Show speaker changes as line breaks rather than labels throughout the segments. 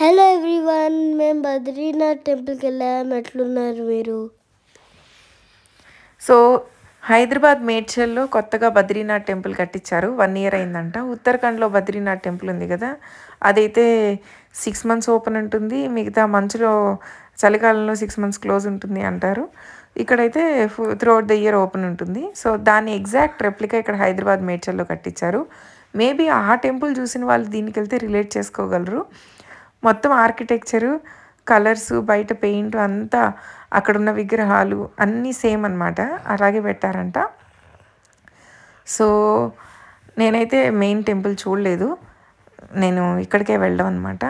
Hello everyone, మేము బద్రీనాథ్ టెంపుల్కి వెళ్ళాము. ఎట్లున్నారు మీరు?
సో హైదరాబాద్ మేడ్చల్లో కొత్తగా బద్రీనాథ్ టెంపుల్ కట్టించారు. 1 year అయిందంట. ఉత్తరాఖండ్లో బద్రీనాథ్ టెంపుల్ ఉంది కదా, అదైతే 6 months ఓపెన్ ఉంటుంది. మిగతా మంచులో చలికాలంలో 6 months క్లోజ్ ఉంటుంది అంటారు. ఇక్కడైతే త్రూఅవుట్ ద ఇయర్ ఓపెన్ ఉంటుంది. సో దాని ఎగ్జాక్ట్ రెప్లికా ఇక్కడ హైదరాబాద్ మేడ్చల్లో కట్టించారు. మేబీ ఆ టెంపుల్ చూసిన వాళ్ళు దీనికి వెళ్తే రిలేట్ చేసుకోగలరు. మొత్తం ఆర్కిటెక్చరు, కలర్స్, బయట పెయింట్ అంతా, అక్కడున్న విగ్రహాలు అన్నీ సేమ్ అనమాట, అలాగే పెట్టారంట. సో నేనైతే మెయిన్ టెంపుల్ చూడలేదు, నేను ఇక్కడికే వెళ్ళాం అనమాట.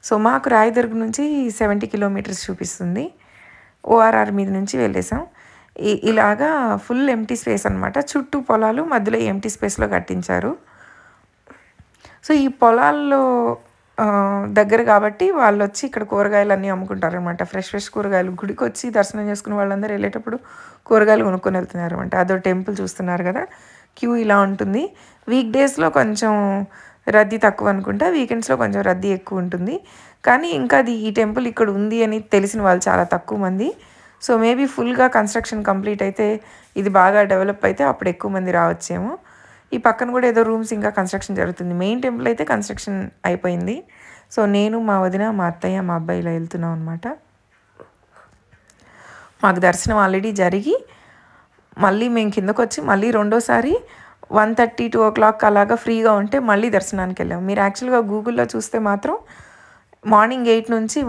సో మాకు రాయదుర్గ్ నుంచి 70 kilometers చూపిస్తుంది. ఓఆర్ఆర్ మీద నుంచి వెళ్ళేసాం. ఇలాగా ఫుల్ ఎంటీ స్పేస్ అనమాట, చుట్టూ పొలాలు, మధ్యలో ఎంటీ స్పేస్లో కట్టించారు. సో ఈ పొలాల్లో దగ్గర కాబట్టి వాళ్ళు వచ్చి ఇక్కడ కూరగాయలు అన్నీ అమ్ముకుంటారనమాట. ఫ్రెష్ కూరగాయలు. గుడికి వచ్చి దర్శనం చేసుకున్న వాళ్ళందరూ వెళ్ళేటప్పుడు కూరగాయలు కొనుక్కొని వెళ్తున్నారు అనమాట. అదో టెంపుల్ చూస్తున్నారు కదా, క్యూ ఇలా ఉంటుంది. వీక్ డేస్లో కొంచెం రద్దీ తక్కువ అనుకుంటా, వీకెండ్స్లో కొంచెం రద్దీ ఎక్కువ ఉంటుంది. కానీ ఇంకా ఈ టెంపుల్ ఇక్కడ ఉంది అని తెలిసిన వాళ్ళు చాలా తక్కువ మంది. సో మేబీ ఫుల్గా కన్స్ట్రక్షన్ కంప్లీట్ అయితే, ఇది బాగా డెవలప్ అయితే అప్పుడు ఎక్కువ మంది రావచ్చేమో. ఈ పక్కన కూడా ఏదో రూమ్స్ ఇంకా కన్స్ట్రక్షన్ జరుగుతుంది. మెయిన్ టెంపుల్ అయితే కన్స్ట్రక్షన్ అయిపోయింది. సో నేను, మా వదిన, మా అత్తయ్య, మా అబ్బాయి ఇలా వెళ్తున్నాం అనమాట. మాకు దర్శనం ఆల్రెడీ జరిగి మళ్ళీ మేము కిందకు వచ్చి మళ్ళీ రెండోసారి 1:30 2 o'clock అలాగా ఫ్రీగా ఉంటే మళ్ళీ దర్శనానికి వెళ్ళాము. మీరు యాక్చువల్గా గూగుల్లో చూస్తే మాత్రం మార్నింగ్ 8 నుంచి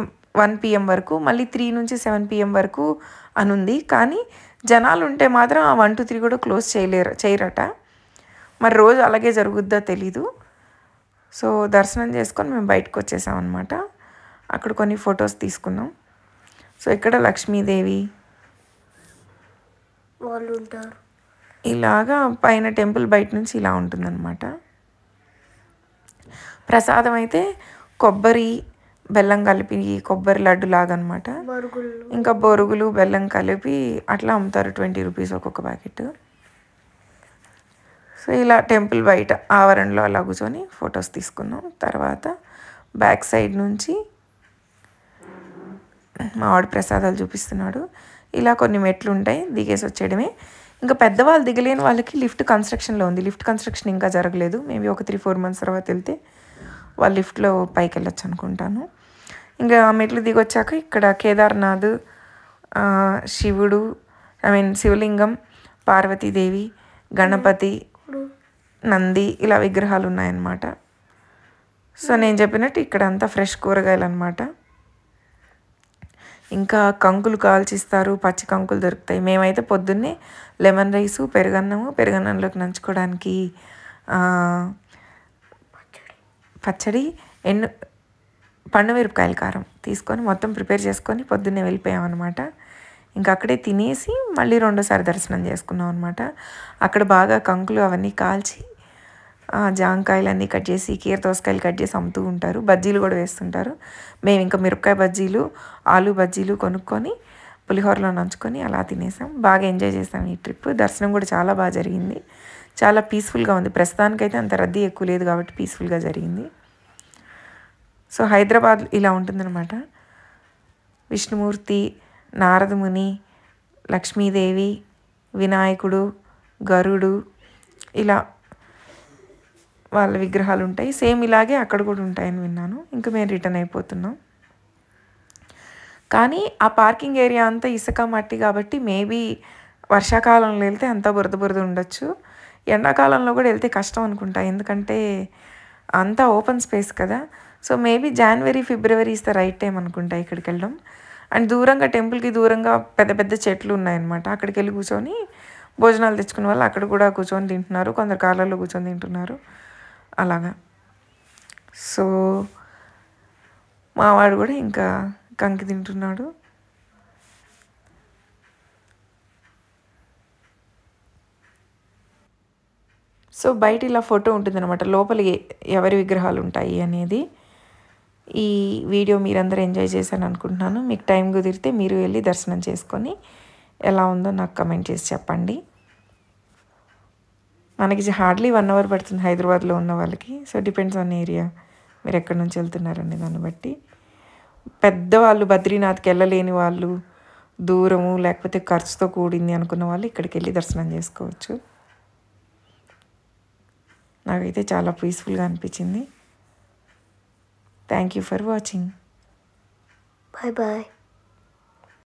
1 PM వరకు, మళ్ళీ 3 నుంచి 7 PM వరకు అని ఉంది. కానీ జనాలు ఉంటే మాత్రం ఆ 1 to 3 కూడా క్లోజ్ చేయరట. మరి రోజు అలాగే జరుగుద్దా తెలీదు. సో దర్శనం చేసుకొని మేము బయటకు వచ్చేసాం అనమాట. అక్కడ కొన్ని ఫొటోస్ తీసుకున్నాం. సో ఇక్కడ లక్ష్మీదేవి
వాళ్ళు ఉంటారు.
ఇలాగా పైన టెంపుల్ బయట నుంచి ఇలా ఉంటుందన్నమాట. ప్రసాదం అయితే కొబ్బరి బెల్లం కలిపి కొబ్బరి లడ్డు లాగా అనమాట. ఇంకా బొరుగులు బెల్లం కలిపి అట్లా అమ్ముతారు. 20 rupees ఒక్కొక్క ప్యాకెట్. సో ఇలా టెంపుల్ బయట ఆవరణలో అలా కూర్చొని ఫొటోస్ తీసుకున్నాం. తర్వాత బ్యాక్ సైడ్ నుంచి మా వాడు ప్రసాదాలు చూపిస్తున్నాడు. ఇలా కొన్ని మెట్లు ఉంటాయి, దిగేసి వచ్చేయడమే. ఇంకా పెద్దవాళ్ళు దిగలేని వాళ్ళకి లిఫ్ట్ కన్స్ట్రక్షన్లో ఉంది. లిఫ్ట్ కన్స్ట్రక్షన్ ఇంకా జరగలేదు. మేబీ ఒక 3-4 months తర్వాత వెళ్తే వాళ్ళు లిఫ్ట్లో పైకి వెళ్ళొచ్చు అనుకుంటాను. ఇంకా మెట్లు దిగొచ్చాక ఇక్కడ కేదార్నాథ్, శివుడు, శివలింగం, పార్వతీదేవి, గణపతి, నంది ఇలా విగ్రహాలు ఉన్నాయన్నమాట. సో నేను చెప్పినట్టు ఇక్కడ అంతా ఫ్రెష్ కూరగాయలు అనమాట. ఇంకా కంకులు కాల్చిస్తారు, పచ్చి కంకులు దొరుకుతాయి. మేమైతే పొద్దున్నే లెమన్ రైసు, పెరుగన్నంలోకి నంచుకోవడానికి పచ్చడి, పండు మిరపకాయల కారం తీసుకొని మొత్తం ప్రిపేర్ చేసుకొని పొద్దున్నే వెళ్ళిపోయామన్నమాట. ఇంకా అక్కడే తినేసి మళ్ళీ రెండోసారి దర్శనం చేసుకున్నాం అనమాట. అక్కడ బాగా కంకులు అవన్నీ కాల్చి, జాంకాయలు అన్నీ కట్ చేసి, కీరదోసకాయలు కట్ చేసి అమ్ముతూ ఉంటారు. బజ్జీలు కూడా వేస్తుంటారు. మేము ఇంకా మిరపకాయ బజ్జీలు, ఆలు బజ్జీలు కొనుక్కొని పులిహోరలో నంచుకొని అలా తినేసాం. బాగా ఎంజాయ్ చేసాం ఈ ట్రిప్. దర్శనం కూడా చాలా బాగా జరిగింది. చాలా పీస్ఫుల్గా ఉంది. ప్రస్తుతానికైతే అంత రద్దీ ఎక్కువ లేదు కాబట్టి పీస్ఫుల్గా జరిగింది. సో హైదరాబాద్ ఇలా ఉంటుందన్నమాట. విష్ణుమూర్తి, నారదముని, లక్ష్మీదేవి, వినాయకుడు, గరుడు ఇలా వాళ్ళ విగ్రహాలు ఉంటాయి. సేమ్ ఇలాగే అక్కడ కూడా ఉంటాయని విన్నాను. ఇంకా మేము రిటర్న్ అయిపోతున్నాం. కానీ ఆ పార్కింగ్ ఏరియా అంతా ఇసుక మట్టి కాబట్టి మేబీ వర్షాకాలంలో వెళ్తే అంతా బురద ఉండొచ్చు. ఎండాకాలంలో కూడా వెళ్తే కష్టం అనుకుంటా, ఎందుకంటే అంతా ఓపెన్ స్పేస్ కదా. So maybe January February is the right time అనుకుంటా ఇక్కడికి వెళ్ళడం. అండ్ దూరంగా టెంపుల్కి దూరంగా పెద్ద పెద్ద చెట్లు ఉన్నాయన్నమాట. అక్కడికి వెళ్ళి కూర్చొని భోజనాలు తెచ్చుకునే వాళ్ళు అక్కడ కూడా కూర్చొని తింటున్నారు. కొందరు కార్లలో కూర్చొని తింటున్నారు అలాగా. సో మావాడు కూడా ఇంకా కంకి తింటున్నాడు. సో బయట ఇలా ఫోటో ఉంటుందన్నమాట, లోపల ఎవరి విగ్రహాలు ఉంటాయి అనేది. ఈ వీడియో మీరందరూ ఎంజాయ్ చేశాను అనుకుంటున్నాను. మీకు టైం కుదిరితే మీరు వెళ్ళి దర్శనం చేసుకొని ఎలా ఉందో నాకు కమెంట్ చేసి చెప్పండి. మనకి హార్డ్లీ 1 hour పడుతుంది హైదరాబాద్లో ఉన్న వాళ్ళకి. So depends on area. మీరు ఎక్కడి నుంచి వెళ్తున్నారనే దాన్ని బట్టి. పెద్దవాళ్ళు బద్రీనాథ్కి వెళ్ళలేని వాళ్ళు, దూరము లేకపోతే ఖర్చుతో కూడింది అనుకున్న వాళ్ళు ఇక్కడికి వెళ్ళి దర్శనం చేసుకోవచ్చు. నాకైతే చాలా పీస్ఫుల్గా అనిపించింది. Thank you for watching.
Bye bye.